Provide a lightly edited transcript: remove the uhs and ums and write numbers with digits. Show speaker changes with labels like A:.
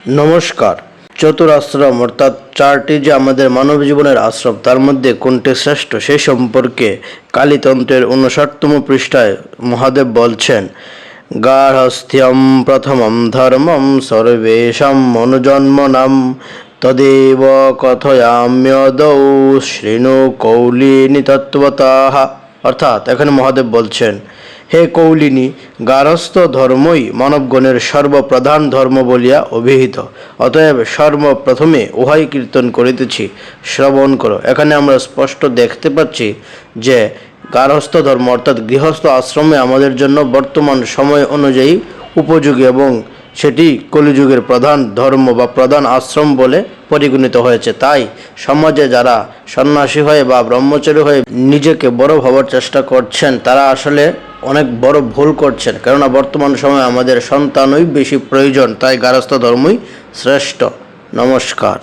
A: নমস্কার। চতুরাশ্রম অর্থাৎ চারটি যে আমাদের মানব জীবনের আশ্রম, তার মধ্যে কোনটি শ্রেষ্ঠ সেই সম্পর্কে কালীতন্ত্রের 59তম পৃষ্ঠায় মহাদেব বলছেন, গার্হস্থ্যম প্রথমম ধর্মম সর্বেষাং মনুজন্মনাম তদেব কথয়াম্যদৌ শৃণু কৌলিনী তত্ত্বতঃ। অর্থাৎ এখানে মহাদেব বলছেন, হে কৌলিনী, গার্হস্থ ধর্মই মানবগণের সর্বপ্রধান ধর্ম বলিয়া অভিহিত। অতএব সর্বপ্রথমে উহাই কীর্তন করিতেছি, শ্রবণ করো। এখানে আমরা স্পষ্ট দেখতে পাচ্ছি যে গার্হস্থ ধর্ম অর্থাৎ গৃহস্থ আশ্রমে আমাদের জন্য বর্তমান সময় অনুযায়ী উপযোগী এবং সেটি কলিযুগের প্রধান ধর্ম বা প্রধান আশ্রম বলে পরিগণিত হয়েছে। তাই সমাজে যারা সন্ন্যাসী হয়ে বা ব্রহ্মচারী হয়ে নিজেকে বড় ভাবার চেষ্টা করছেন, তারা আসলে অনেক বড় ভুল করছেন। কেননা বর্তমান সময়ে আমাদের সন্তানই বেশি প্রয়োজন, তাই গার্হস্থ ধর্মই শ্রেষ্ঠ। নমস্কার।